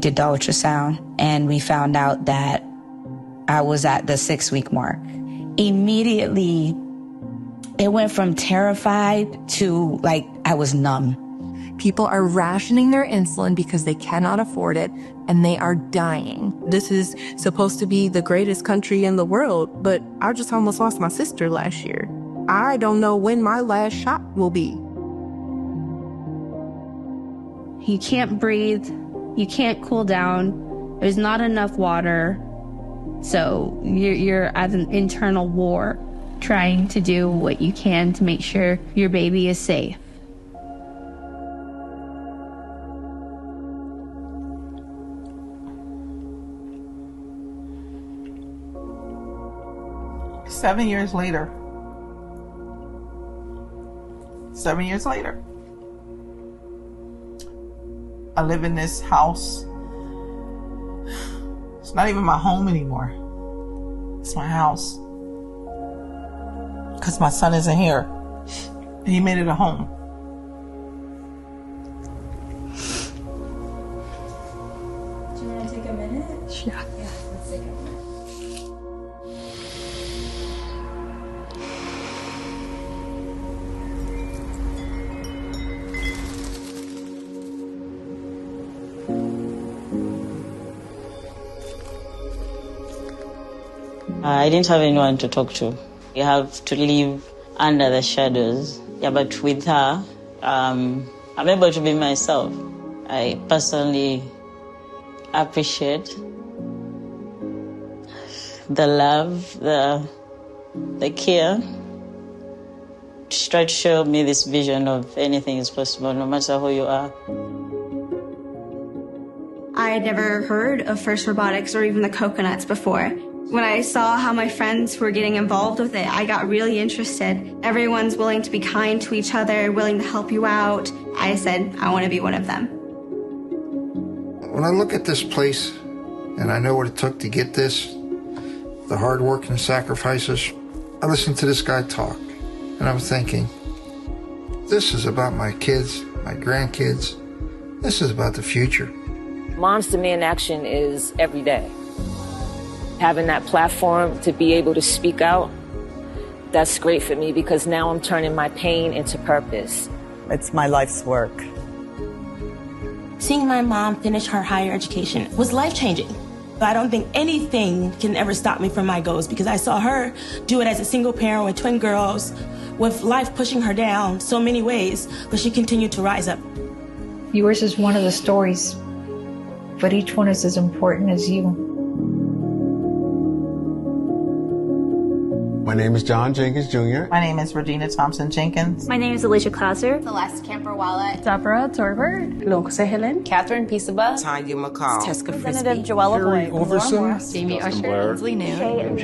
did the ultrasound, and we found out that I was at the 6-week mark. Immediately, it went from terrified to like I was numb. People are rationing their insulin because they cannot afford it, and they are dying. This is supposed to be the greatest country in the world, but I just almost lost my sister last year. I don't know when my last shot will be. You can't breathe. You can't cool down. There's not enough water. So you're at an internal war, trying to do what you can to make sure your baby is safe. Seven years later, I live in this house. It's not even my home anymore. It's my house. Because my son isn't here. He made it a home. Do you want to take a minute? Yeah. Yeah, let's take a minute. I didn't have anyone to talk to. You have to live under the shadows. Yeah, but with her, I'm able to be myself. I personally appreciate the love, the care. She tried to show me this vision of anything is possible, no matter who you are. I had never heard of FIRST Robotics or even the coconuts before. When I saw how my friends were getting involved with it, I got really interested. Everyone's willing to be kind to each other, willing to help you out. I said, I want to be one of them. When I look at this place, and I know what it took to get this, the hard work and sacrifices, I listened to this guy talk, and I'm thinking, this is about my kids, my grandkids. This is about the future. Moms Demand Action is every day. Having that platform to be able to speak out, that's great for me because now I'm turning my pain into purpose. It's my life's work. Seeing my mom finish her higher education was life-changing. I don't think anything can ever stop me from my goals because I saw her do it as a single parent with twin girls, with life pushing her down so many ways, but she continued to rise up. Yours is one of the stories, but each one is as important as you. My name is John Jenkins Jr. My name is Regina Thompson Jenkins. My name is Alicia Klauser. Celeste Camper-Wallet. Deborah Torbert. Lonse Helen. Catherine Peaceaba. Tanya McCall. Teska Frisbee. Representative Joella Carrie Boyd. Overson. Jamie Usher. Leslie Noon. And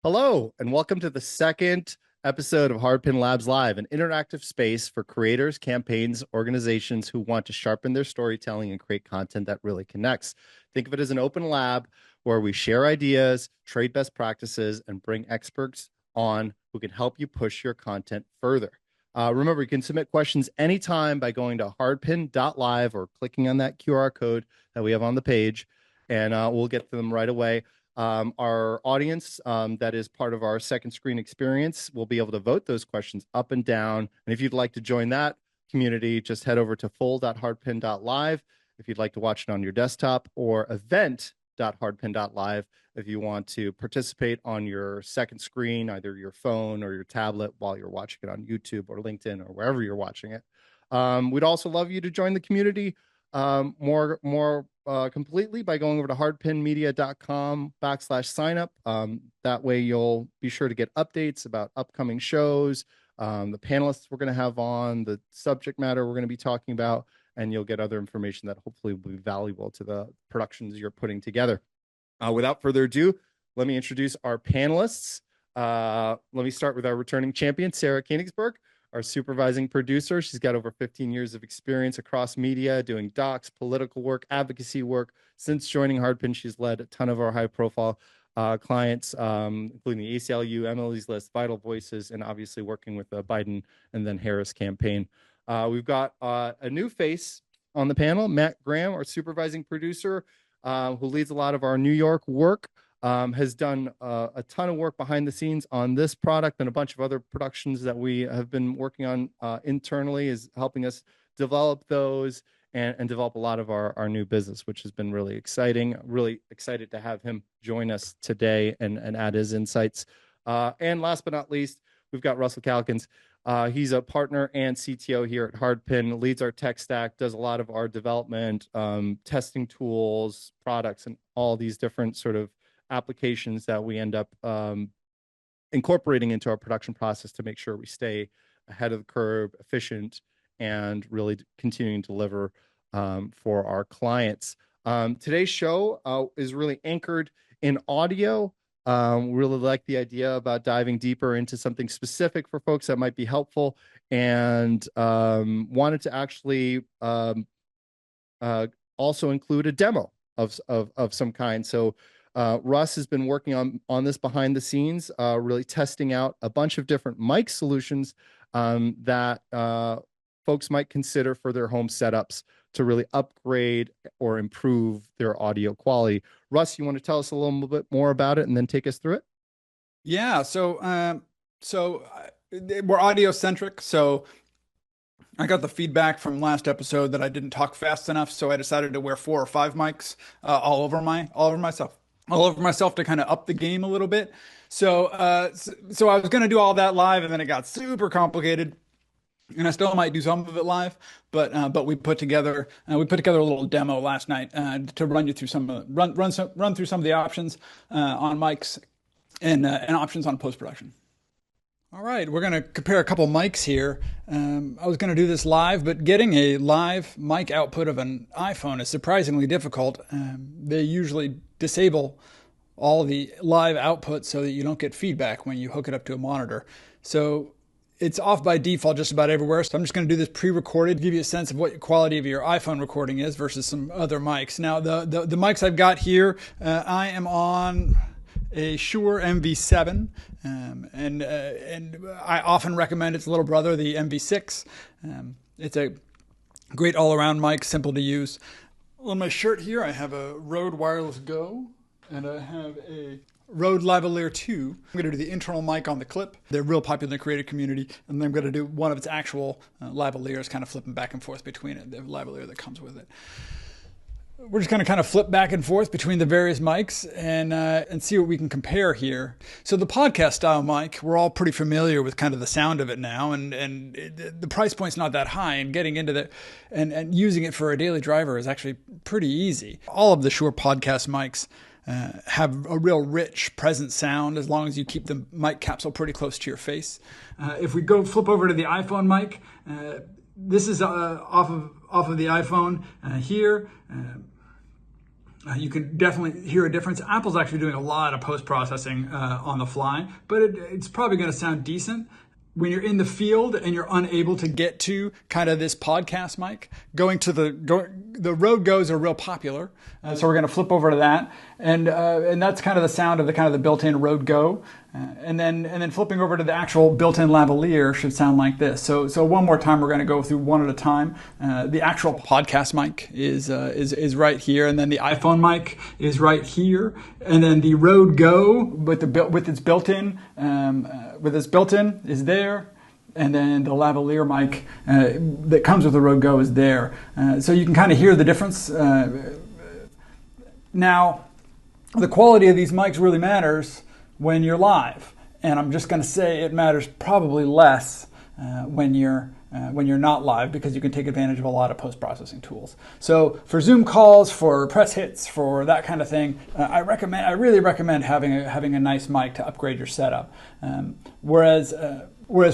Hello, and welcome to the second episode of HardpinLabs Live, an interactive space for creators, campaigns, organizations who want to sharpen their storytelling and create content that really connects. Think of it as an open lab where we share ideas, trade best practices, and bring experts on who can help you push your content further. Remember, you can submit questions anytime by going to hardpin.live or clicking on that QR code that we have on the page, and we'll get to them right away. Our audience that is part of our second screen experience will be able to vote those questions up and down. And if you'd like to join that community, just head over to full.hardpin.live if you'd like to watch it on your desktop, or event.hardpin.live if you want to participate on your second screen, either your phone or your tablet while you're watching it on YouTube or LinkedIn or wherever you're watching it. We'd also love you to join the community more completely by going over to hardpinmedia.com/signup. That way you'll be sure to get updates about upcoming shows, the panelists we're going to have on, the subject matter we're going to be talking about, and you'll get other information that hopefully will be valuable to the productions you're putting together. Without further ado, let me introduce our panelists. Let me start with our returning champion, Sarah Koenigsberg, our supervising producer. She's got over 15 years of experience across media, doing docs, political work, advocacy work. Since joining Hardpin, she's led a ton of our high-profile clients, including the ACLU, Emily's List, Vital Voices, and obviously working with the Biden and then Harris campaign. We've got a new face on the panel, Matt Graham, our supervising producer, who leads a lot of our New York work, has done a ton of work behind the scenes on this product and a bunch of other productions that we have been working on internally, is helping us develop those and develop a lot of our new business, which has been really exciting. Really excited to have him join us today and add his insights. And last but not least, we've got Russell Calkins. He's a partner and CTO here at Hardpin, leads our tech stack, does a lot of our development, testing tools, products, and all these different sort of applications that we end up incorporating into our production process to make sure we stay ahead of the curve, efficient, and really continuing to deliver for our clients. Today's show is really anchored in audio. Really like the idea about diving deeper into something specific for folks that might be helpful, and wanted to actually also include a demo of some kind. So Russ has been working on this behind the scenes, really testing out a bunch of different mic solutions that folks might consider for their home setups to really upgrade or improve their audio quality. Russ, you want to tell us a little bit more about it and then take us through it? Yeah, so we're audio centric. So I got the feedback from last episode that I didn't talk fast enough, so I decided to wear 4 or 5 mics all over myself to kind of up the game a little bit. So I was going to do all that live, and then it got super complicated. And I still might do some of it live, but we put together a little demo last night to run you through run through some of the options on mics and options on post production. All right, we're going to compare a couple mics here. I was going to do this live, but getting a live mic output of an iPhone is surprisingly difficult. They usually disable all the live output so that you don't get feedback when you hook it up to a monitor. So it's off by default just about everywhere. So I'm just going to do this pre-recorded to give you a sense of what the quality of your iPhone recording is versus some other mics. Now, the mics I've got here, I am on a Shure MV7, and I often recommend its little brother, the MV6. It's a great all-around mic, simple to use. On my shirt here, I have a Rode Wireless Go, and I have a Rode Lavalier 2. I'm going to do the internal mic on the clip. They're real popular in the creative community, and then I'm going to do one of its actual lavaliers, kind of flipping back and forth between it, the lavalier that comes with it. We're just going to kind of flip back and forth between the various mics and see what we can compare here. So the podcast style mic, we're all pretty familiar with kind of the sound of it now, and the price point's not that high, and getting into the and using it for a daily driver is actually pretty easy. All of the Shure podcast mics have a real rich, present sound as long as you keep the mic capsule pretty close to your face. If we flip over to the iPhone mic, this is off of the iPhone here. You can definitely hear a difference. Apple's actually doing a lot of post-processing on the fly, but it's probably going to sound decent. When you're in the field and you're unable to get to kind of this podcast mic, going to the Rode Go's are real popular. So we're going to flip over to that. And that's kind of the sound of the built-in Rode Go. And then flipping over to the actual built-in lavalier should sound like this. So one more time, we're going to go through one at a time. The actual podcast mic is right here, and then the iPhone mic is right here, and then the Rode Go with its built-in is there. And then the lavalier mic that comes with the Rode Go is there. So you can kind of hear the difference. Now, the quality of these mics really matters when you're live, and I'm just going to say it matters probably less when you're not live, because you can take advantage of a lot of post-processing tools. So for Zoom calls, for press hits, for that kind of thing, I really recommend having a nice mic to upgrade your setup. Whereas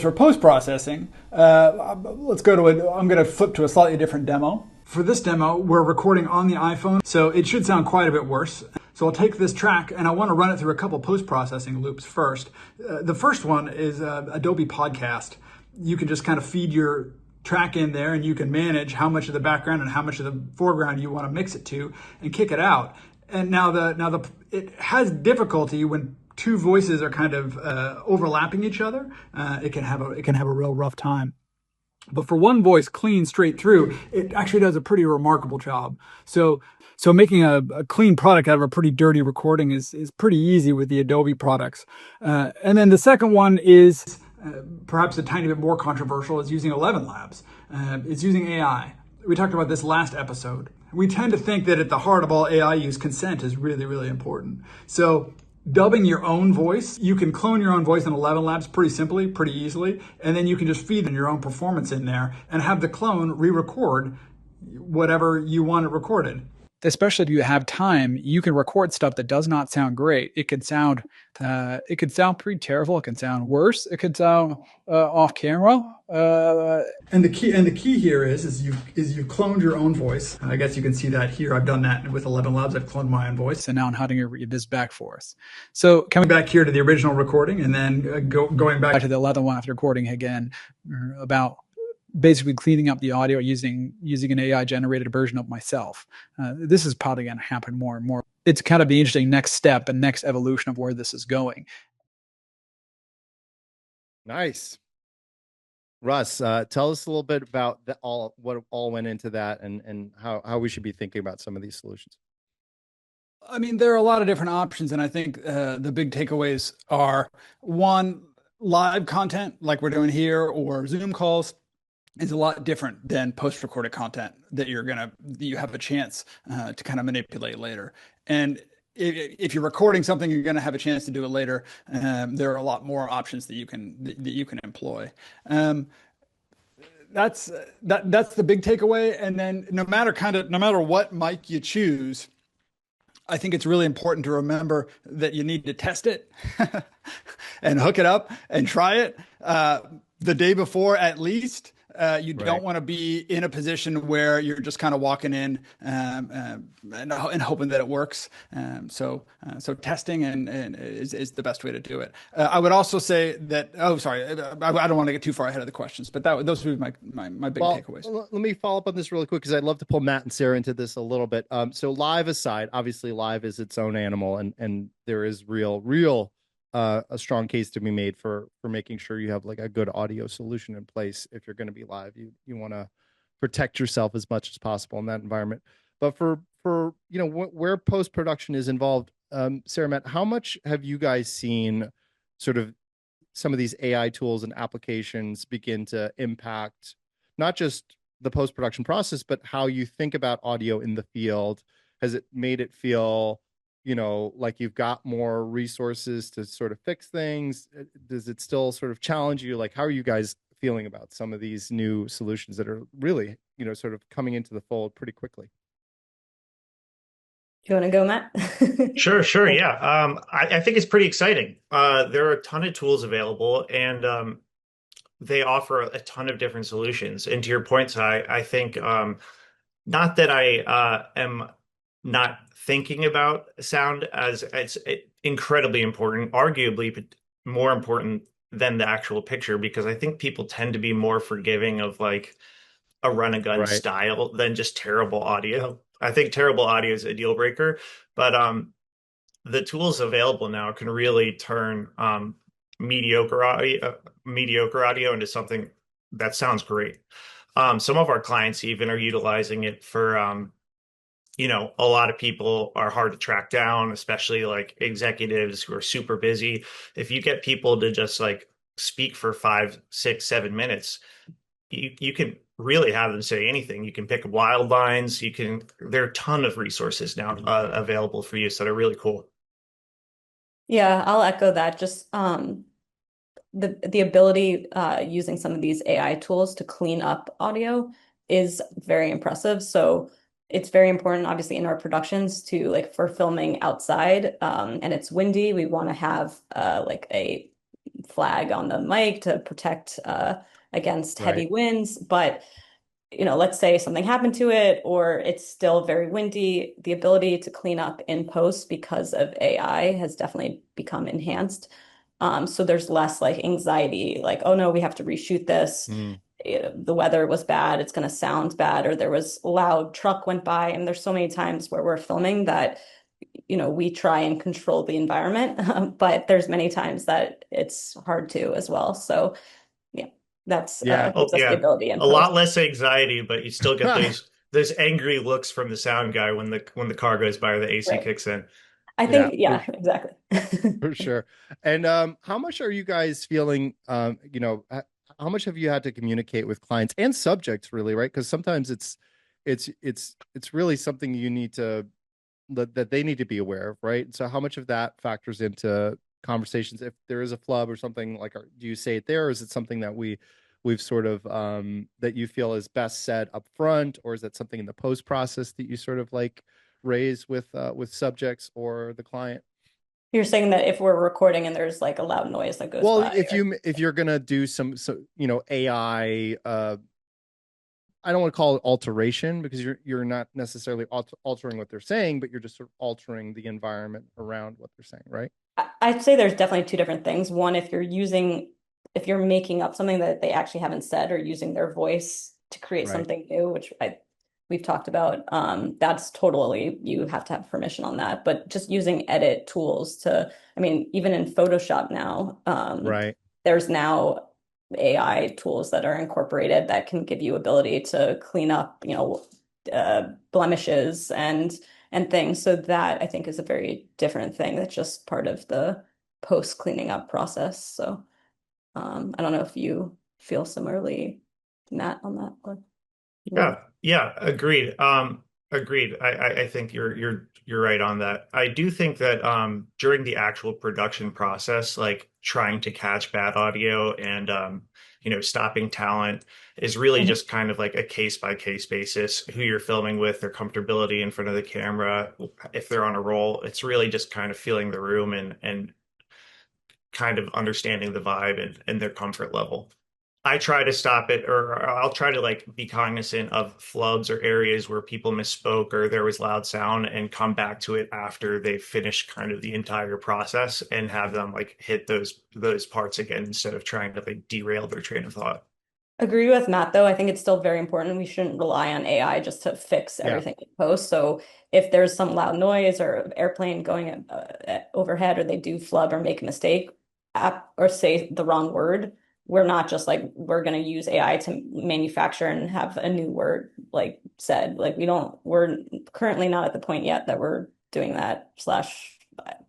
for post-processing, I'm going to flip to a slightly different demo. For this demo, we're recording on the iPhone, so it should sound quite a bit worse. So I'll take this track and I want to run it through a couple post-processing loops first. The first one is Adobe Podcast. You can just kind of feed your track in there, and you can manage how much of the background and how much of the foreground you want to mix it to and kick it out. And it has difficulty when two voices are kind of overlapping each other. It can have a real rough time. But for one voice clean straight through, it actually does a pretty remarkable job. So making a clean product out of a pretty dirty recording is pretty easy with the Adobe products. And then the second one is perhaps a tiny bit more controversial, is using ElevenLabs. It's using AI. We talked about this last episode. We tend to think that at the heart of all AI use, consent is really, really important. So dubbing your own voice, you can clone your own voice in ElevenLabs pretty simply, pretty easily, and then you can just feed in your own performance in there and have the clone re-record whatever you want it recorded. Especially if you have time, you can record stuff that does not sound great. It could sound pretty terrible. It can sound worse. It could sound off camera. And the key here is you've cloned your own voice. I guess you can see that here. I've done that with ElevenLabs. I've cloned my own voice, and now I'm having to read this back for us. So coming back here to the original recording, and then going back to the 11 one after recording again, about basically cleaning up the audio using an AI generated version of myself. This is probably going to happen more and more. It's kind of the interesting next step and next evolution of where this is going. Nice. Russ, tell us a little bit about what all went into that and how we should be thinking about some of these solutions. I mean, there are a lot of different options, and I think the big takeaways are, one, live content like we're doing here or Zoom calls is a lot different than post-recorded content that you have a chance to kind of manipulate later. And if you're recording something, you're going to have a chance to do it later. There are a lot more options that you can employ. That's the big takeaway. And then no matter what mic you choose, I think it's really important to remember that you need to test it and hook it up and try it the day before at least. You don't want to be in a position where you're just kind of walking in and hoping that it works. So testing is the best way to do it. I would also say that. Oh, sorry, I don't want to get too far ahead of the questions, but those would be my big takeaways. Let me follow up on this really quick because I'd love to pull Matt and Sarah into this a little bit. So live aside, obviously live is its own animal, and there is real. A strong case to be made for making sure you have like a good audio solution in place. If you're going to be live, you want to protect yourself as much as possible in that environment. But for where post-production is involved, Sarah, Matt, how much have you guys seen sort of some of these AI tools and applications begin to impact not just the post-production process, but how you think about audio in the field? Has it made it feel like you've got more resources to sort of fix things? Does it still sort of challenge you? Like, how are you guys feeling about some of these new solutions that are really, sort of coming into the fold pretty quickly? Do you want to go, Matt? Sure. Yeah. I think it's pretty exciting. There are a ton of tools available, and they offer a ton of different solutions. And to your point, Ty, I think not that I am not thinking about sound as it's incredibly important, arguably more important than the actual picture, because I think people tend to be more forgiving of like a run and gun style than just terrible audio. I think terrible audio is a deal breaker, but the tools available now can really turn mediocre audio into something that sounds great. Some of our clients even are utilizing it for a lot of people are hard to track down, especially like executives who are super busy. If you get people to just like speak for 5, 6, 7 minutes, you can really have them say anything. You can pick wild lines. There are a ton of resources now available for use that are really cool. Yeah, I'll echo that. Just the ability using some of these AI tools to clean up audio is very impressive. So it's very important, obviously, in our productions to like for filming outside and it's windy, we want to have like a flag on the mic to protect against heavy winds. But let's say something happened to it or it's still very windy, the ability to clean up in post because of AI has definitely become enhanced. So there's less like anxiety, like, oh no, we have to reshoot this. The weather was bad, it's going to sound bad, or there was loud truck went by. And there's so many times where we're filming that we try and control the environment, but there's many times that it's hard to as well. So yeah, that's Yeah. gives us the ability in A lot post. less anxiety, but you still get those angry looks from the sound guy when the car goes by or the AC Right. kicks in. I think, yeah, exactly. For sure. And how much are you guys feeling, how much have you had to communicate with clients and subjects really, right? Because sometimes it's really something you need to that they need to be aware of, right? So how much of that factors into conversations if there is a flub or something like, do you say it there, or is it something that we've sort of that you feel is best said up front, or is that something in the post process that you sort of like raise with subjects or the client? You're saying that if we're recording and there's like a loud noise that goes Well, by, if you're gonna do some AI, I don't want to call it alteration because you're not necessarily altering what they're saying, but you're just sort of altering the environment around what they're saying, right? I'd say there's definitely two different things. One, if you're making up something that they actually haven't said or using their voice to create Right. something new, which we've talked about, that's totally, you have to have permission on that. But just using edit tools even in Photoshop now, Right. there's now AI tools that are incorporated that can give you ability to clean up, blemishes and things. So that I think is a very different thing. That's just part of the post cleaning up process. So I don't know if you feel similarly, Matt, on that one. Yeah, agreed. Agreed. I think you're right on that. I do think that during the actual production process, like trying to catch bad audio and stopping talent is really just kind of like a case by case basis. Who you're filming with, their comfortability in front of the camera, if they're on a roll, it's really just kind of feeling the room and kind of understanding the vibe and their comfort level. I try to stop it, or I'll try to like be cognizant of flubs or areas where people misspoke or there was loud sound and come back to it after they've finished kind of the entire process and have them like hit those parts again instead of trying to like derail their train of thought. Agree with Matt, though. I think it's still very important. We shouldn't rely on AI just to fix everything in post. So if there's some loud noise or airplane going overhead, or they do flub or make a mistake or say the wrong word, we're not just like, we're going to use AI to manufacture and have a new word like said. Like we're currently not at the point yet that we're doing that, slash,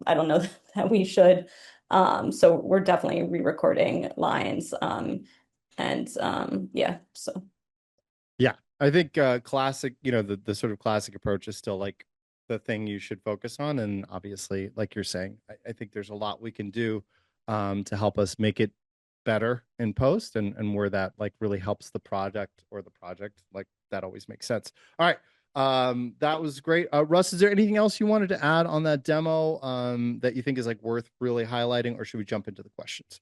I don't know that we should. So we're definitely re-recording lines. Yeah, I think classic, the sort of classic approach is still like the thing you should focus on. And obviously, like you're saying, I think there's a lot we can do to help us make it better in post and where that like really helps the product or the project, like that always makes sense. All right. That was great. Russ, is there anything else you wanted to add on that demo that you think is like worth really highlighting, or should we jump into the questions?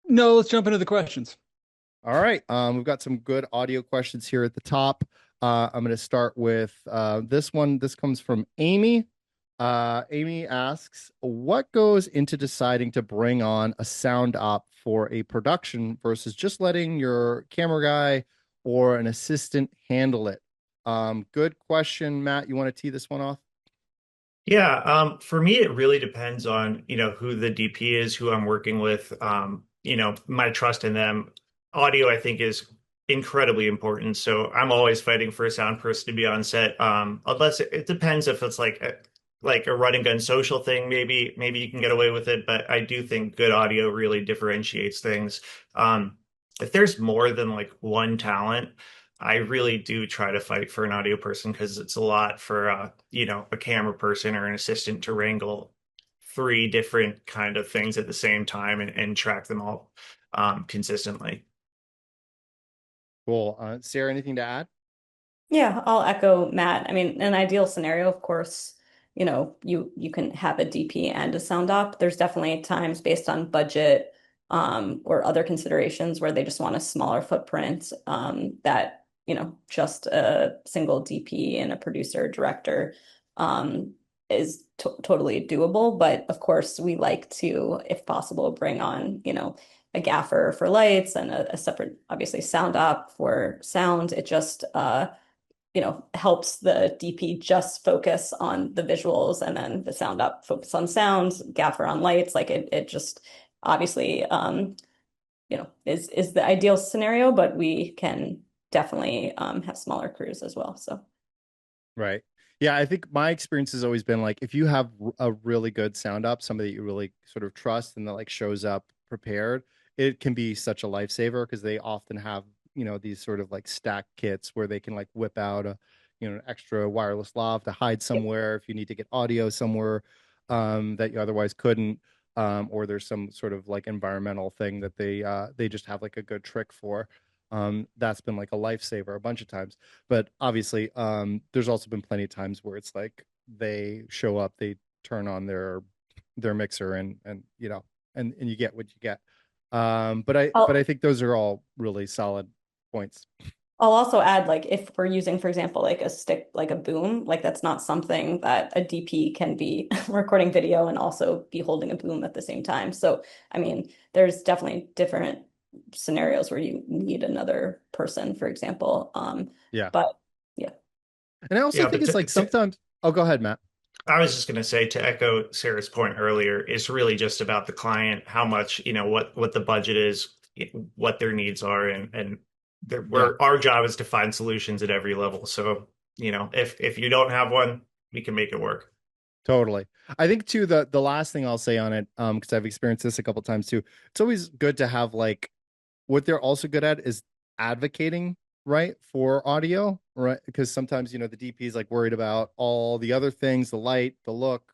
No, let's jump into the questions. All right. We've got some good audio questions here at the top. I'm going to start with this one. This comes from Amy. Amy asks, what goes into deciding to bring on a sound op for a production versus just letting your camera guy or an assistant handle it? Good question, Matt. You want to tee this one off? Yeah, for me, it really depends on, who the DP is, who I'm working with, my trust in them. Audio, I think, is incredibly important. So I'm always fighting for a sound person to be on set. Unless it depends if it's like a run and gun social thing, maybe you can get away with it. But I do think good audio really differentiates things. If there's more than like one talent, I really do try to fight for an audio person because it's a lot for a camera person or an assistant to wrangle three different kind of things at the same time and track them all consistently. Cool. Sarah, anything to add? Yeah, I'll echo Matt. I mean, an ideal scenario, of course, you can have a DP and a sound op. There's definitely times based on budget or other considerations where they just want a smaller footprint that, just a single DP and a producer director is totally doable. But of course, we like to, if possible, bring on, a gaffer for lights and a separate, obviously, sound op for sound. It just helps the DP just focus on the visuals, and then the sound up focus on sounds, gaffer on lights. Like it just obviously is the ideal scenario, but we can definitely have smaller crews as well. So Right. Yeah, I think my experience has always been like if you have a really good sound up, somebody that you really sort of trust and that like shows up prepared, it can be such a lifesaver because they often have, these sort of like stack kits where they can like whip out an extra wireless lav to hide somewhere if you need to get audio somewhere that you otherwise couldn't. Or there's some sort of like environmental thing that they just have like a good trick for. That's been like a lifesaver a bunch of times. But obviously, there's also been plenty of times where it's like they show up, they turn on their mixer, and you get what you get. But I think those are all really solid points. I'll also add, like, if we're using, for example, like a stick, like a boom, like that's not something that a DP can be recording video and also be holding a boom at the same time. So, I mean, there's definitely different scenarios where you need another person, for example. Yeah. But yeah. And I also think it's like sometimes, oh, go ahead, Matt. I was just going to say, to echo Sarah's point earlier, it's really just about the client, how much, what the budget is, what their needs are, and our job is to find solutions at every level. So, if you don't have one, we can make it work. Totally. I think too, the last thing I'll say on it, because I've experienced this a couple times too, it's always good to have like what they're also good at is advocating, right, for audio, right? Because sometimes, the DP is like worried about all the other things, the light, the look,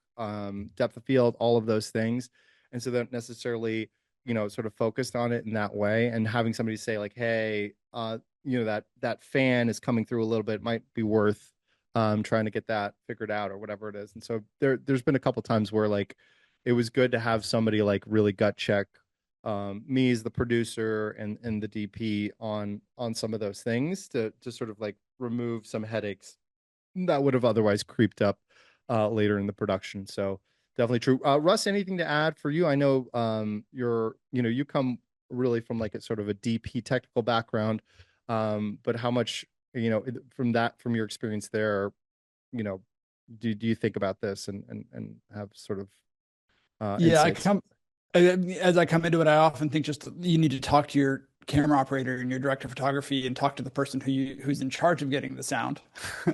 depth of field, all of those things. And so they're not necessarily, sort of focused on it in that way. And having somebody say like, hey, that fan is coming through a little bit, might be worth trying to get that figured out or whatever it is. And so there's been a couple times where like it was good to have somebody like really gut check me as the producer and the DP on some of those things to sort of like remove some headaches that would have otherwise creeped up later in the production. So definitely true. Russ, anything to add for you? I know you come really from like a sort of a DP technical background, but how much from your experience there, do you think about this and have sort of insights? As I come into it, I often think just you need to talk to your camera operator and your director of photography and talk to the person who's in charge of getting the sound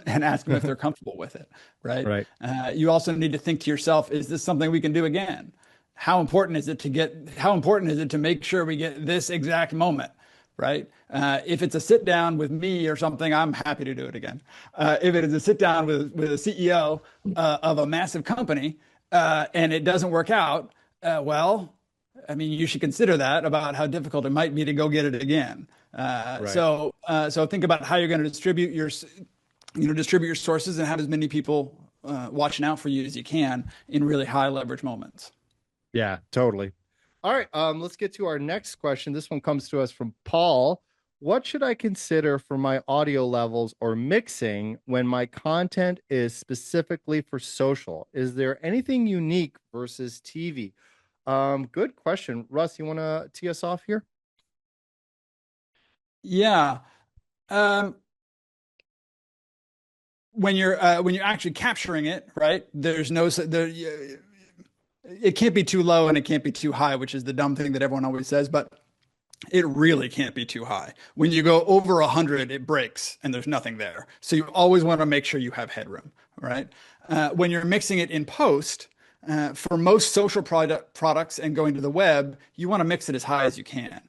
and ask them if they're comfortable with it, right? Right. You also need to think to yourself, is this something we can do again? How important is it to make sure we get this exact moment, right? If it's a sit down with me or something, I'm happy to do it again. If it is a sit down with a CEO of a massive company and it doesn't work out, well, I mean, you should consider that about how difficult it might be to go get it again. Right. So think about how you're going to distribute your sources and have as many people watching out for you as you can in really high leverage moments. Yeah, totally. All right, let's get to our next question. This one comes to us from Paul. What should I consider for my audio levels or mixing when my content is specifically for social? Is there anything unique versus TV? Good question. Russ, you want to tee us off here? Yeah. When you're actually capturing it, right? It can't be too low and it can't be too high, which is the dumb thing that everyone always says, but it really can't be too high. When you go over 100, it breaks and there's nothing there. So you always want to make sure you have headroom, right? When you're mixing it in post, for most social products and going to the web, you want to mix it as high as you can.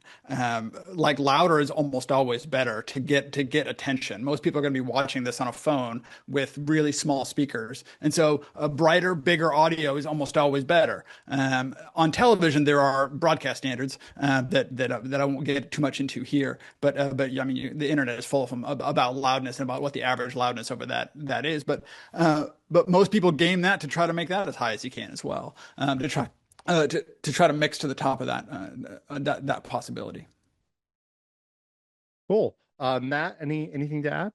Like louder is almost always better to get attention. Most people are going to be watching this on a phone with really small speakers, and so a brighter, bigger audio is almost always better. On television, there are broadcast standards that I won't get too much into here, but I mean the internet is full of them about loudness and about what the average loudness over that is. But most people game that to try to make that as high as you can as well, to try to mix to the top of that possibility. Cool. Matt, anything to add?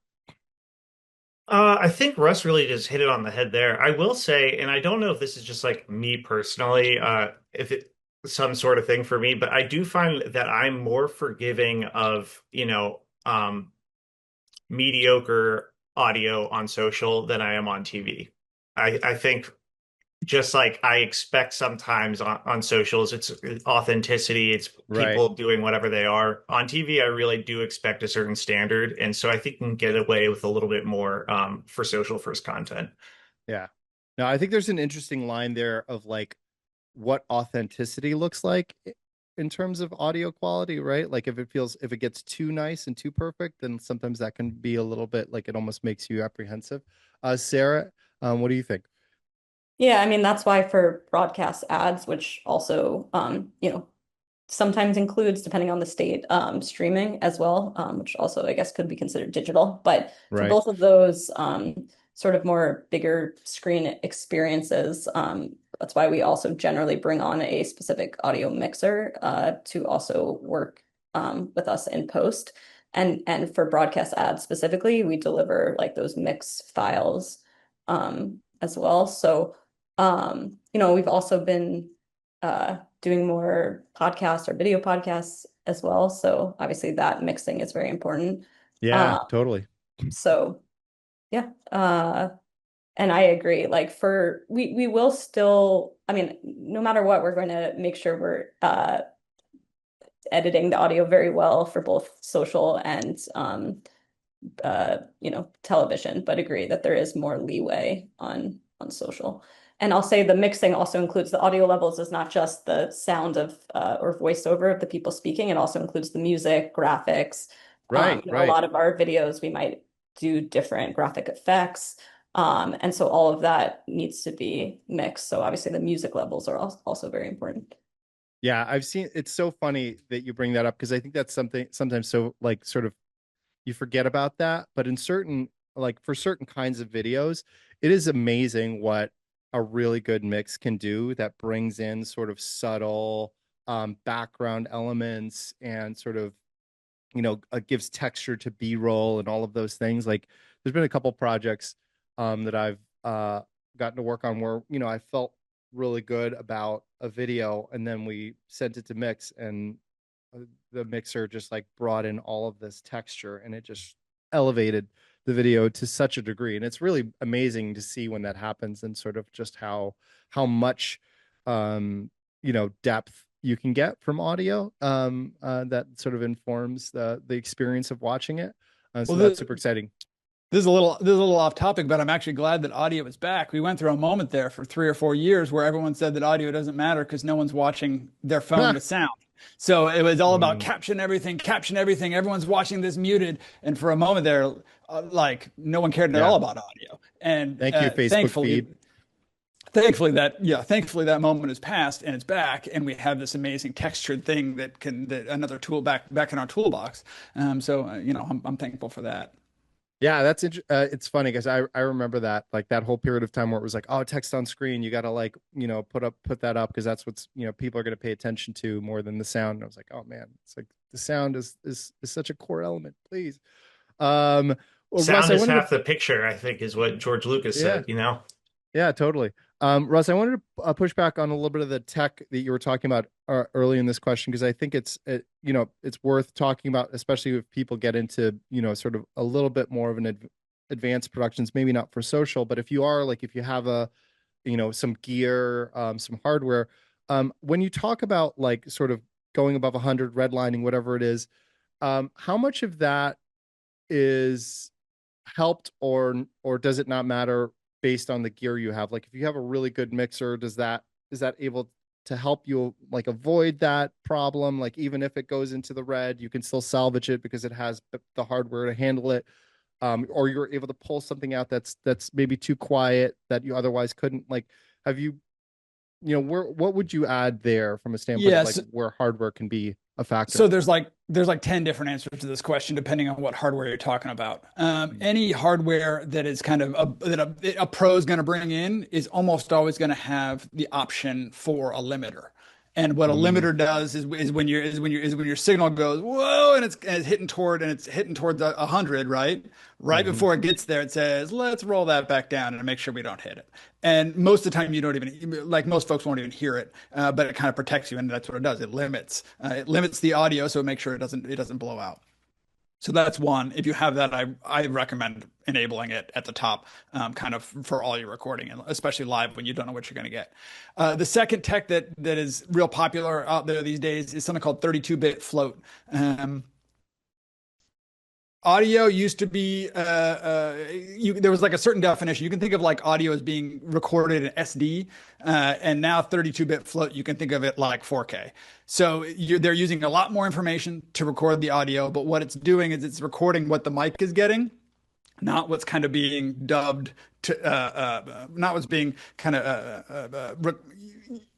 I think Russ really just hit it on the head there. I will say, and I don't know if this is just like me personally, if it's some sort of thing for me, but I do find that I'm more forgiving of, mediocre audio on social than I am on TV. I think just like I expect sometimes on socials, it's authenticity, it's people doing whatever they are. On TV, I really do expect a certain standard. And so I think you can get away with a little bit more for social first content. Yeah. Now, I think there's an interesting line there of like what authenticity looks like in terms of audio quality, right? Like if it gets too nice and too perfect, then sometimes that can be a little bit like it almost makes you apprehensive. Sarah, what do you think? Yeah, I mean, that's why for broadcast ads, which also, sometimes includes, depending on the state, streaming as well, which also I guess could be considered digital. But for both of those sort of more bigger screen experiences, that's why we also generally bring on a specific audio mixer to also work with us in post. And for broadcast ads specifically, we deliver like those mix files as well. So we've also been doing more podcasts or video podcasts as well. So obviously that mixing is very important. Yeah, totally. So yeah. And I agree, like we will still, I mean, no matter what, we're going to make sure we're editing the audio very well for both social and television, but agree that there is more leeway on social. And I'll say the mixing also includes the audio levels is not just the sound of or voiceover of the people speaking. It also includes the music, graphics. Right. A lot of our videos, we might do different graphic effects. And so all of that needs to be mixed. So obviously the music levels are also very important. Yeah, I've seen, it's so funny that you bring that up because I think that's something sometimes so like sort of you forget about that. But in certain, like for certain kinds of videos, it is amazing what a really good mix can do that brings in sort of subtle background elements and sort of, gives texture to B-roll and all of those things. Like there's been a couple projects that I've gotten to work on where, I felt really good about a video and then we sent it to mix and the mixer just like brought in all of this texture and it just elevated the video to such a degree. And it's really amazing to see when that happens and sort of just how much, depth you can get from audio that sort of informs the experience of watching it. So that's super exciting. This is a little off topic, but I'm actually glad that audio is back. We went through a moment there for 3 or 4 years where everyone said that audio doesn't matter because no one's watching their phone with sound. So it was all about caption everything. Everyone's watching this muted. And for a moment there, like no one cared at all about audio. And thank you, Facebook feed. Thankfully that moment has passed and it's back, and we have this amazing textured thing that another tool back in our toolbox. I'm thankful for that. Yeah, that's it's funny because I remember that, like that whole period of time where it was like, oh, text on screen, you got to like, put that up because that's what's, people are going to pay attention to more than the sound. And I was like, oh man, it's like the sound is such a core element, please. Sound is half the picture, I think, is what George Lucas said, Yeah, totally. Russ, I wanted to push back on a little bit of the tech that you were talking about early in this question, because I think it's worth talking about, especially if people get into, sort of a little bit more of an advanced productions, maybe not for social, but if you have a, some gear, some hardware, when you talk about like sort of going above 100, redlining, whatever it is, how much of that is helped or does it not matter based on the gear you have? Like if you have a really good mixer, is that able to help you like avoid that problem? Like even if it goes into the red, you can still salvage it because it has the hardware to handle it. Or you're able to pull something out that's maybe too quiet that you otherwise couldn't. Like, have you, what would you add there from a standpoint of like where hardware can be a factor? So there's like 10 different answers to this question depending on what hardware you're talking about. Any hardware that is kind of that a pro is going to bring in is almost always going to have the option for a limiter. And what a limiter does is when your signal goes whoa and it's hitting towards 100, right before it gets there, it says let's roll that back down and make sure we don't hit it. And most of the time you don't even, like most folks won't even hear it, but it kind of protects you, and that's what it does. It limits the audio, so it makes sure it doesn't blow out. So that's one. If you have that, I recommend enabling it at the top, kind of for all your recording, and especially live when you don't know what you're going to get. The second tech that is real popular out there these days is something called 32-bit float. Audio used to be there was like a certain definition. You can think of like audio as being recorded in SD, and now 32-bit float, you can think of it like 4K. So they're using a lot more information to record the audio, but what it's doing is it's recording what the mic is getting, not what's kind of being dubbed to, not what's being kind of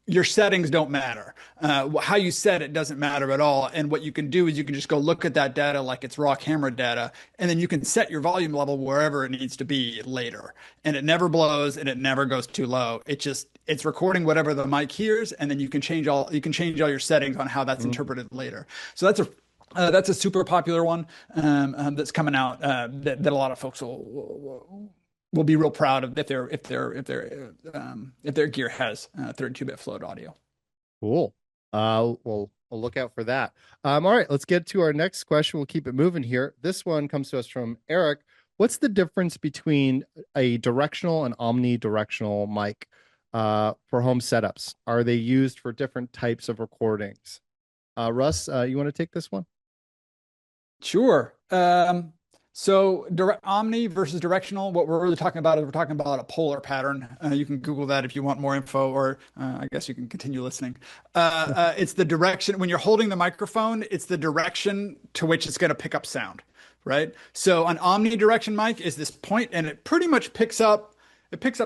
your settings don't matter. How you set it doesn't matter at all. And what you can do is you can just go look at that data like it's raw camera data, and then you can set your volume level wherever it needs to be later. And it never blows and it never goes too low. It's recording whatever the mic hears, and then you can change all your settings on how that's interpreted later. So that's a super popular one that's coming out that a lot of folks will be real proud of if their gear has 32-bit float audio. Cool. We'll look out for that. All right, let's get to our next question. We'll keep it moving here. This one comes to us from Eric. What's the difference between a directional and omnidirectional mic for home setups? Are they used for different types of recordings? Russ, you want to take this one? Sure. So omni versus directional, what we're really talking about is we're talking about a polar pattern. You can Google that if you want more info, or I guess you can continue listening. It's the direction, when you're holding the microphone, it's the direction to which it's going to pick up sound, right? So an omnidirection mic is this point, and it pretty much picks up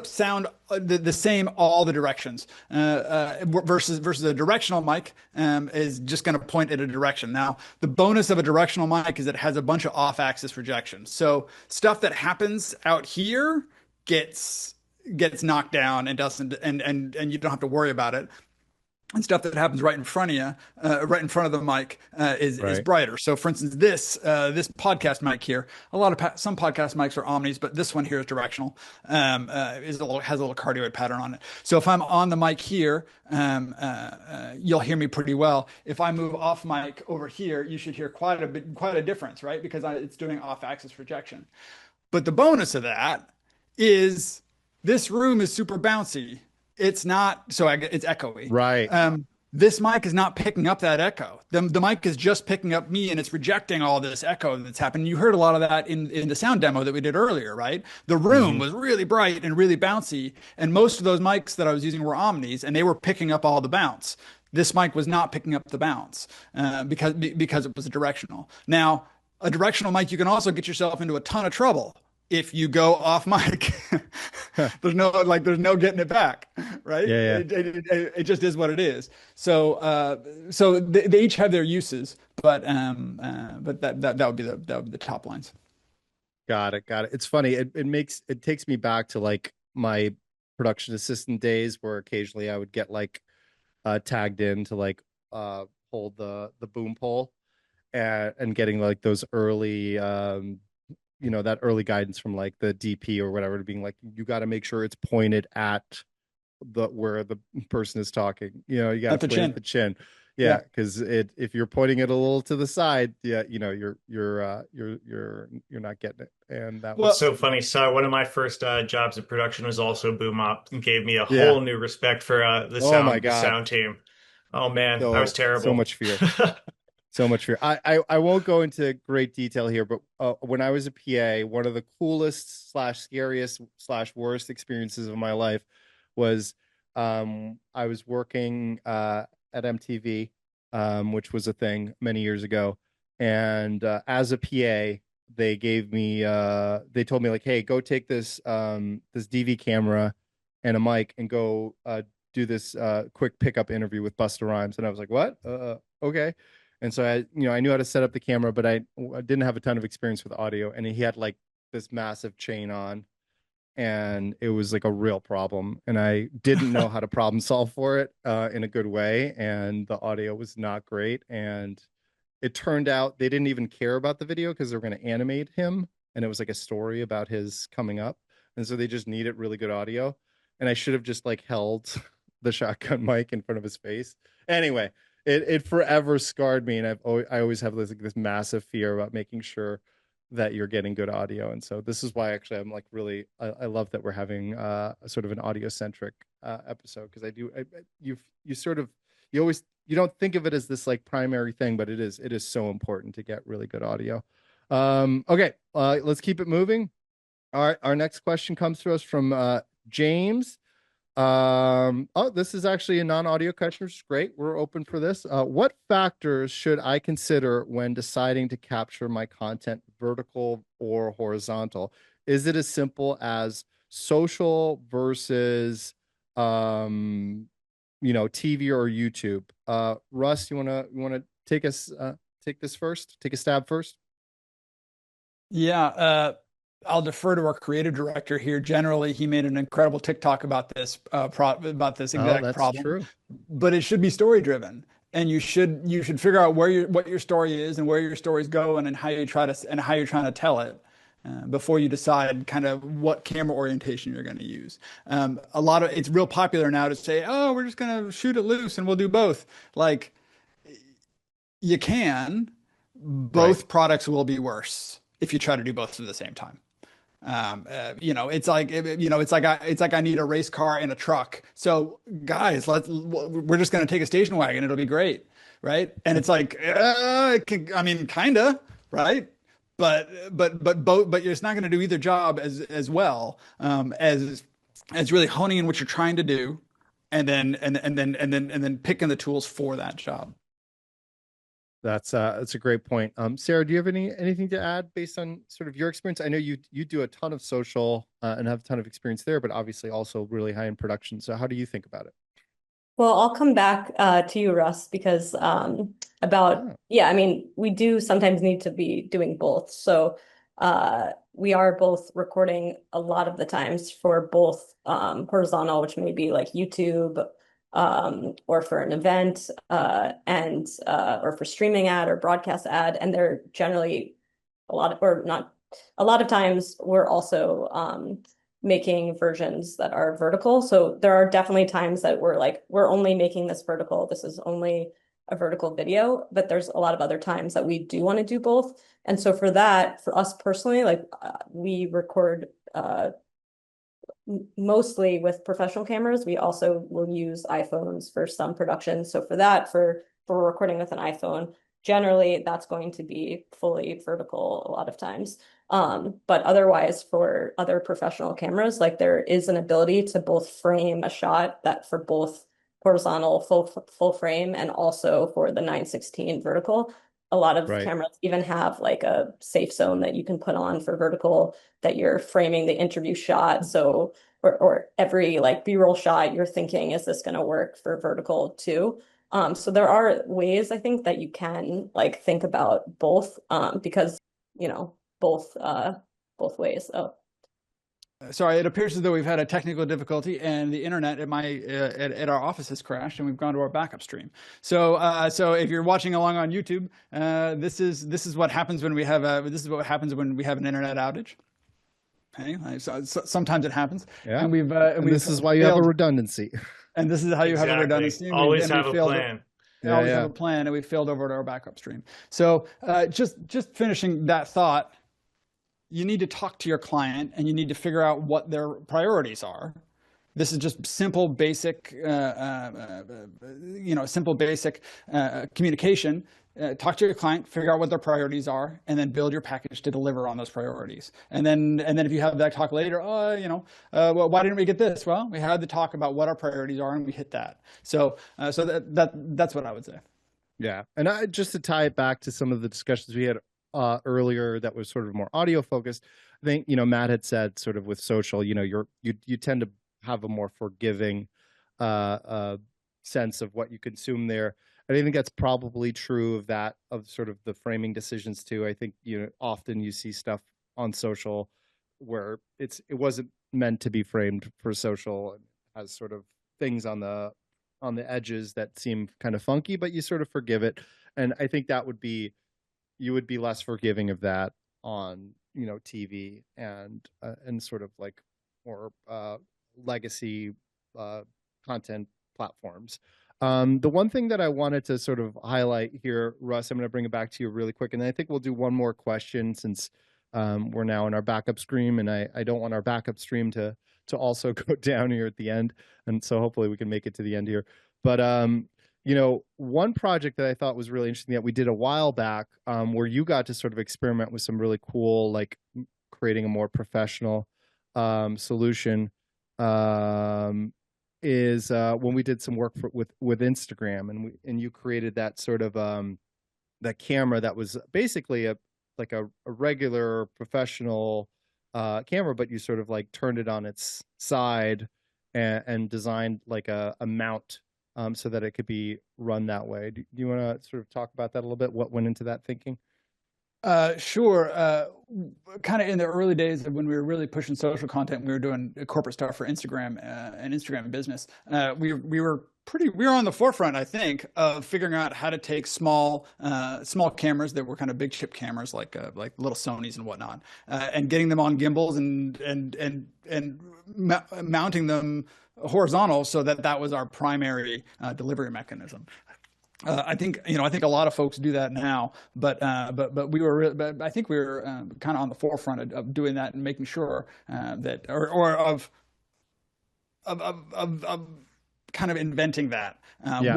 sound the same all the directions, versus a directional mic is just going to point at a direction. Now, the bonus of a directional mic is it has a bunch of off-axis rejection. So stuff that happens out here gets knocked down and doesn't, and you don't have to worry about it. And stuff that happens right in front of you, right in front of the mic, is brighter. So, for instance, this podcast mic here, some podcast mics are omnis, but this one here is directional. Has a little cardioid pattern on it. So, if I'm on the mic here, you'll hear me pretty well. If I move off mic over here, you should hear quite a difference, right? Because it's doing off-axis rejection. But the bonus of that is this room is super bouncy. It's not, so it's echoey. Right. This mic is not picking up that echo. The mic is just picking up me, and it's rejecting all this echo that's happening. You heard a lot of that in the sound demo that we did earlier, right? The room was really bright and really bouncy, and most of those mics that I was using were omnis, and they were picking up all the bounce. This mic was not picking up the bounce because it was directional. Now, a directional mic, you can also get yourself into a ton of trouble if you go off mic. there's no getting it back, right? Yeah. It just is what it is. So they each have their uses, but that would be the top lines. Got it. It's funny. It takes me back to like my production assistant days, where occasionally I would get like tagged in to like hold the boom pole and getting like those early that early guidance from like the DP or whatever, to being like, you got to make sure it's pointed at where the person is talking. You got to point at the chin. Yeah, because if you're pointing it a little to the side, you're not getting it. And that was so funny. So one of my first jobs in production was also boom op, and gave me a whole new respect for the sound team. Oh man, I was terrible. So much fear. So much fear. I won't go into great detail here, but when I was a PA, one of the coolest / scariest / worst experiences of my life was I was working at MTV, which was a thing many years ago. And as a PA, they told me like, hey, go take this DV camera and a mic and go do this quick pickup interview with Busta Rhymes. And I was like, what? Okay. And so I knew how to set up the camera, but I didn't have a ton of experience with audio. And he had like this massive chain on, and it was like a real problem. And I didn't know how to problem solve for it in a good way. And the audio was not great. And it turned out they didn't even care about the video because they were going to animate him. And it was like a story about his coming up. And so they just needed really good audio. And I should have just like held the shotgun mic in front of his face. Anyway, it forever scarred me, and I always have this massive fear about making sure that you're getting good audio. And so this is why actually I'm like really I love that we're having a sort of an audio centric episode, because you sort of you don't think of it as this like primary thing, but it is so important to get really good audio. Okay, let's keep it moving. All right, our next question comes to us from James. This is actually a non-audio question, which is great. We're open for this. What factors should I consider when deciding to capture my content vertical or horizontal? Is it as simple as social versus TV or YouTube? Russ, you wanna take us take this first? Take a stab first? Yeah, I'll defer to our creative director here. Generally, he made an incredible TikTok about this about this exact that's problem. true. But it should be story driven, and you should figure out what your story is and where your story's going and how you're trying to tell it. Before you decide kind of what camera orientation you're going to use. It's real popular now to say, oh, we're just going to shoot it loose and we'll do both. Like, you can, both products will be worse if you try to do both at the same time. It's like I need a race car and a truck. So guys, we're just going to take a station wagon. It'll be great. Right. And it's like, kinda, right. But it's not going to do either job as well as really honing in what you're trying to do, and then picking the tools for that job. That's a great point. Sarah, do you have anything to add based on sort of your experience? I know you do a ton of social and have a ton of experience there, but obviously also really high in production. So how do you think about it? Well, I'll come back to you, Russ, because we do sometimes need to be doing both. So we are both recording a lot of the times for both horizontal, which may be like YouTube, or for an event, or for streaming ad or broadcast ad. And they're generally a lot of times we're also making versions that are vertical. So there are definitely times that we're only making this vertical. This is only a vertical video, but there's a lot of other times that we do want to do both. And so for that, for us personally, we record mostly with professional cameras. We also will use iPhones for some production. So for that, for recording with an iPhone, generally that's going to be fully vertical a lot of times. But otherwise, for other professional cameras, there is an ability to both frame a shot that for both horizontal full frame and also for the 916 vertical. A lot of cameras even have a safe zone that you can put on for vertical, that you're framing the interview shot. So, or every B-roll shot, you're thinking, is this going to work for vertical too? So there are ways I think that you can think about both, because both ways. Oh. Sorry, it appears as though we've had a technical difficulty and the internet at our office has crashed, and we've gone to our backup stream. So if you're watching along on YouTube, this is what happens when we have an internet outage. Okay, so sometimes it happens. Yeah, and this is why you have a redundancy. And this is how you have a redundancy. Always have a plan. Always have a plan, and we failed over to our backup stream. So just finishing that thought. You need to talk to your client and you need to figure out what their priorities are. This is just simple, basic, communication. Talk to your client, figure out what their priorities are, and then build your package to deliver on those priorities. And then if you have that talk later, well, why didn't we get this? Well, we had the talk about what our priorities are, and we hit that. So that's what I would say. Yeah, and just to tie it back to some of the discussions we had earlier that was sort of more audio focused. I think Matt had said sort of with social, you tend to have a more forgiving sense of what you consume there. And I think that's probably true of sort of the framing decisions too. I think often you see stuff on social where it wasn't meant to be framed for social, and has sort of things on the edges that seem kind of funky, but you sort of forgive it. And I think you would be less forgiving of that on TV and sort of more legacy content platforms. The one thing that I wanted to sort of highlight here, Russ, I'm going to bring it back to you really quick, and then I think we'll do one more question since we're now in our backup stream, and I don't want our backup stream to also go down here at the end, and so hopefully we can make it to the end here. But you know, one project that I thought was really interesting that we did a while back, where you got to sort of experiment with some really cool, like creating a more professional solution. Is when we did some work with Instagram, and you created that sort of that camera that was basically a regular professional camera, but you sort of like turned it on its side and designed like a mount so that it could be run that way. Do you want to sort of talk about that a little bit? What went into that thinking? Sure. Kind of in the early days of when we were really pushing social content, we were doing corporate stuff for Instagram and Instagram business. We were on the forefront, I think, of figuring out how to take small cameras that were kind of big chip cameras, like little Sonys and whatnot, and getting them on gimbals and mounting them horizontal so that was our primary delivery mechanism. I think a lot of folks do that now, but I think we were kind of on the forefront of doing that and making sure that of kind of inventing that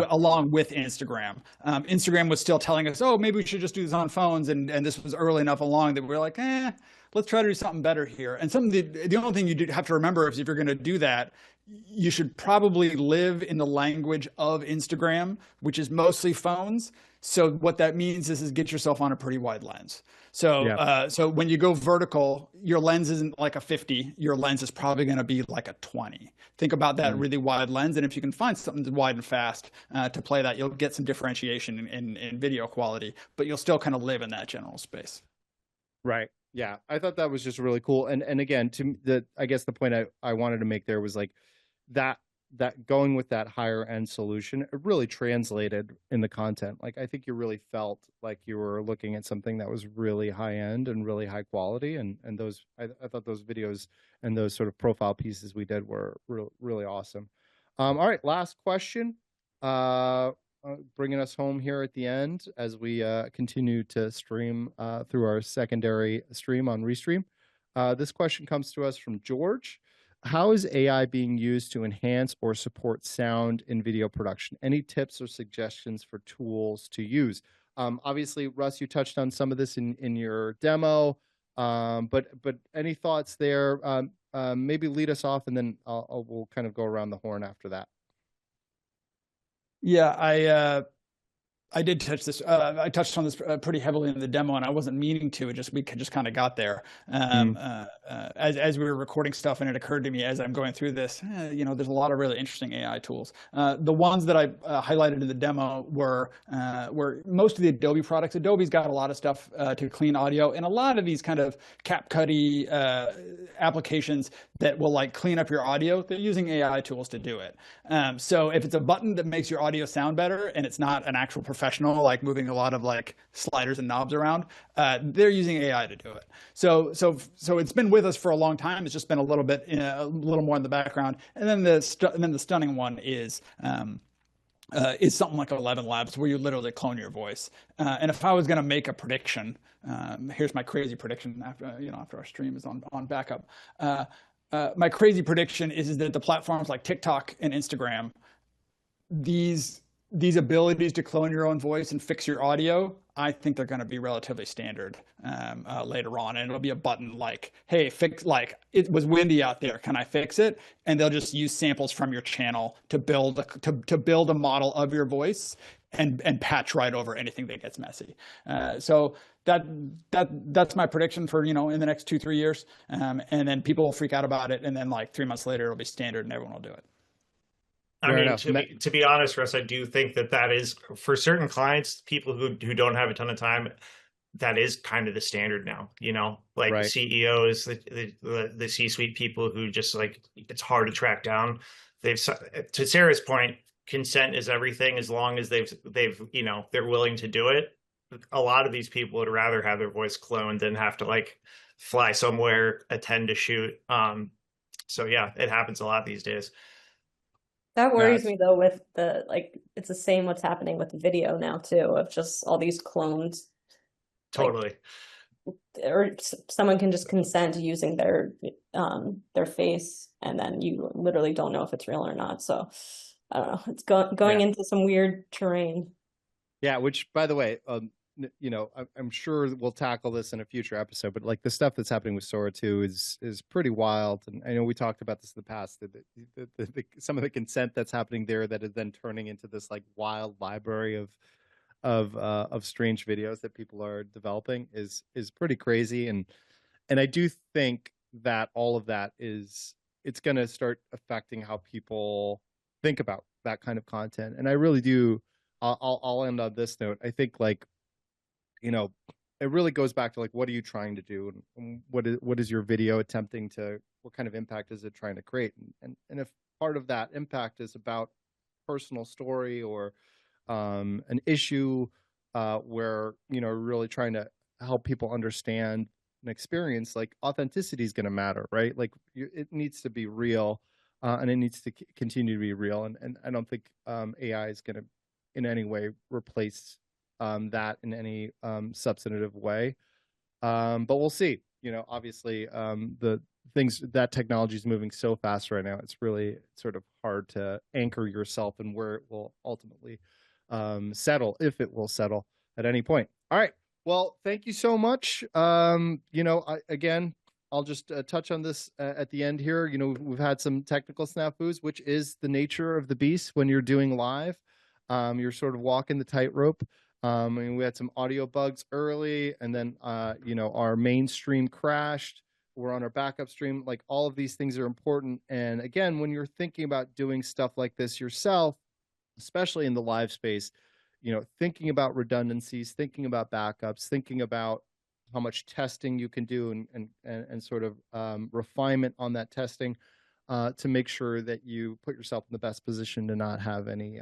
along with Instagram. Instagram was still telling us, oh, maybe we should just do this on phones, and this was early enough along that we were like, let's try to do something better here. And the only thing you have to remember is if you're going to do that, you should probably live in the language of Instagram, which is mostly phones. So what that means is get yourself on a pretty wide lens. So so when you go vertical, your lens isn't like a 50. Your lens is probably going to be like a 20. Think about that really wide lens. And if you can find something that's wide and fast to play that, you'll get some differentiation in video quality, but you'll still kind of live in that general space. Right. Yeah. I thought that was just really cool. And again, I guess the point I wanted to make there was like that going with that higher end solution, it really translated in the content. Like, I think you really felt like you were looking at something that was really high end and really high quality. And those, I thought those videos and those sort of profile pieces we did were really awesome. All right. Last question, bringing us home here at the end as we continue to stream through our secondary stream on Restream. This question comes to us from George. How is AI being used to enhance or support sound in video production? Any tips or suggestions for tools to use? Obviously, Russ, you touched on some of this in your demo, but any thoughts there? Maybe lead us off, and then we'll kind of go around the horn after that. Yeah, I did touch this. I touched on this pretty heavily in the demo, and I wasn't meaning to. We just kind of got there as we were recording stuff, and it occurred to me as I'm going through this. There's a lot of really interesting AI tools. The ones that I highlighted in the demo were most of the Adobe products. Adobe's got a lot of stuff to clean audio, and a lot of these kind of CapCut-y applications that will like clean up your audio. They're using AI tools to do it. So if it's a button that makes your audio sound better, and it's not an actual professional like moving a lot of like sliders and knobs around, they're using AI to do it. So it's been with us for a long time. It's just been a little more in the background. And then the stunning one is something like ElevenLabs, where you literally clone your voice. And if I was going to make a prediction, here's my crazy prediction after our stream is on backup. My crazy prediction is that the platforms like TikTok and Instagram, these abilities to clone your own voice and fix your audio, I think they're going to be relatively standard later on. And it'll be a button like, hey, fix, like, it was windy out there, can I fix it? And they'll just use samples from your channel to build a model of your voice and patch right over anything that gets messy. So that's my prediction for, in the next 2-3 years. And then people will freak out about it. And then like 3 months later, it'll be standard and everyone will do it. I mean, to be honest, Russ, I do think that is, for certain clients, people who don't have a ton of time, that is kind of the standard now, like right. CEOs, the C-suite people who just like, it's hard to track down. To Sarah's point, consent is everything as long as they're willing to do it. A lot of these people would rather have their voice cloned than have to like fly somewhere, attend a shoot. So yeah, it happens a lot these days. That Yeah, worries me though with the like it's the same what's happening with video now too, of just all these clones. Totally. Or someone can just consent to using their face, and then you literally don't know if it's real or not. So I don't know. It's going Yeah. into some weird terrain. Yeah, which by the way, you know, I'm sure we'll tackle this in a future episode, but like the stuff that's happening with Sora 2 is pretty wild. And I know we talked about this in the past, some of the consent that's happening there that is then turning into this like wild library of strange videos that people are developing is pretty crazy. And I do think that all of that it's going to start affecting how people think about that kind of content. And I really do. I'll end on this note. I think like, you know, it really goes back to like, what are you trying to do, and what is your video attempting to? What kind of impact is it trying to create? And if part of that impact is about personal story or an issue where you know really trying to help people understand an experience, like authenticity is going to matter, right? Like it needs to be real, and it needs to continue to be real. And I don't think AI is going to in any way replace that in any substantive way. But we'll see. You know, obviously, the things that technology is moving so fast right now, it's really sort of hard to anchor yourself and where it will ultimately settle, if it will settle at any point. All right. Well, thank you so much. You know, again, I'll just touch on this at the end here. You know, we've had some technical snafus, which is the nature of the beast when you're doing live. You're sort of walking the tightrope. And we had some audio bugs early, and then you know, our main stream crashed. We're on our backup stream. Like all of these things are important. And again, when you're thinking about doing stuff like this yourself, especially in the live space, you know, thinking about redundancies, thinking about backups, thinking about how much testing you can do and sort of refinement on that testing to make sure that you put yourself in the best position to not have any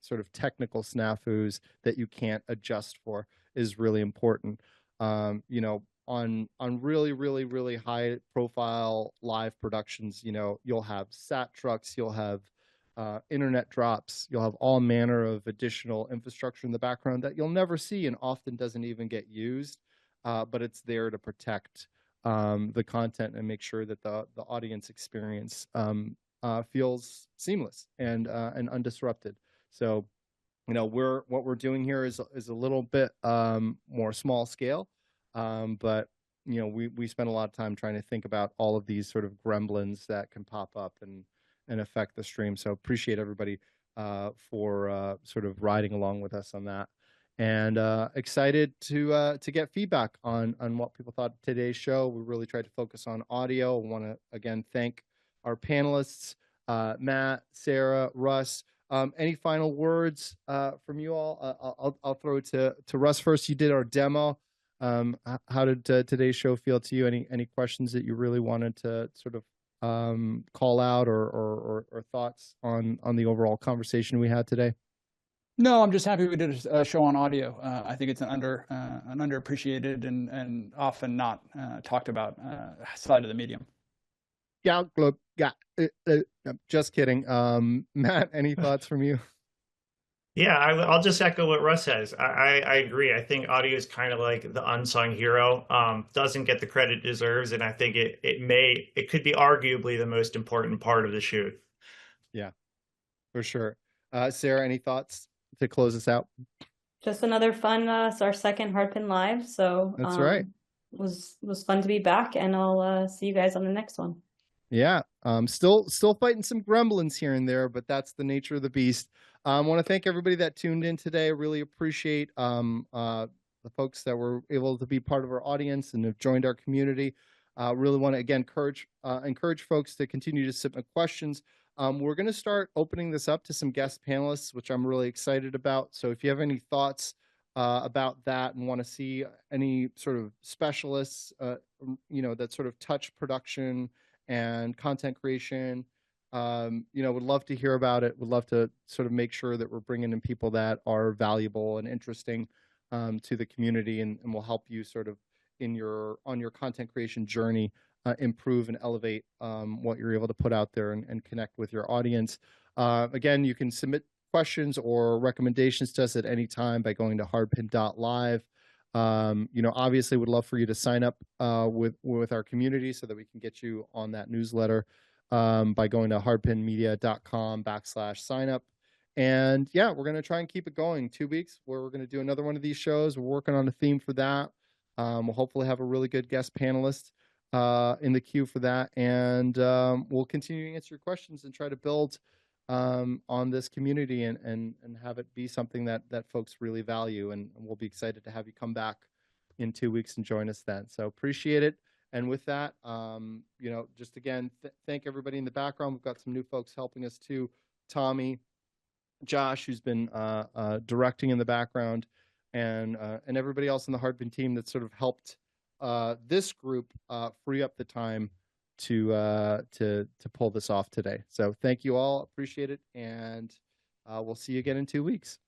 sort of technical snafus that you can't adjust for is really important. You know, on really, really, really high profile live productions, you know, you'll have sat trucks, you'll have internet drops, you'll have all manner of additional infrastructure in the background that you'll never see and often doesn't even get used, but it's there to protect the content and make sure that the audience experience feels seamless and undisrupted. So, you know, what we're doing here is a little bit more small scale, but you know, we spend a lot of time trying to think about all of these sort of gremlins that can pop up and affect the stream. So appreciate everybody for sort of riding along with us on that, and excited to get feedback on what people thought of today's show. We really tried to focus on audio. I want to again thank our panelists, Matt, Sarah, Russ. Any final words from you all? I'll throw it to Russ first. You did our demo. How did today's show feel to you? Any questions that you really wanted to sort of call out or thoughts on the overall conversation we had today? No, I'm just happy we did a show on audio. I think it's an underappreciated and often not talked about side of the medium. Yeah, look, yeah. Just kidding. Matt, any thoughts from you? Yeah, I'll just echo what Russ says. I agree. I think audio is kind of like the unsung hero. Doesn't get the credit it deserves, and I think it could be arguably the most important part of the shoot. Yeah, for sure. Sarah, any thoughts to close us out? Just another fun. It's our second Hardpin Live, so that's right. Was fun to be back, and I'll see you guys on the next one. Yeah, still fighting some gremlins here and there, but that's the nature of the beast. I want to thank everybody that tuned in today. I really appreciate the folks that were able to be part of our audience and have joined our community. Really want to again encourage folks to continue to submit questions. We're going to start opening this up to some guest panelists, which I'm really excited about. So if you have any thoughts about that and want to see any sort of specialists, you know, that sort of touch production and content creation, you know, would love to hear about it. Would love to sort of make sure that we're bringing in people that are valuable and interesting to the community, and will help you sort of on your content creation journey improve and elevate what you're able to put out there and connect with your audience. Again, you can submit questions or recommendations to us at any time by going to hardpin.live. Obviously would love for you to sign up with our community so that we can get you on that newsletter by going to hardpinmedia.com/sign up. And yeah, we're going to try and keep it going 2 weeks where we're going to do another one of these shows. We're working on a theme for that. We'll hopefully have a really good guest panelist in the queue for that. And we'll continue to answer your questions and try to build on this community and have it be something that folks really value. And we'll be excited to have you come back in 2 weeks and join us then. So appreciate it. And with that, just again, thank everybody in the background. We've got some new folks helping us too. Tommy, Josh, who's been directing in the background, and everybody else in the Hardpin team that sort of helped this group free up the time to pull this off today. So thank you all, appreciate it, and we'll see you again in 2 weeks.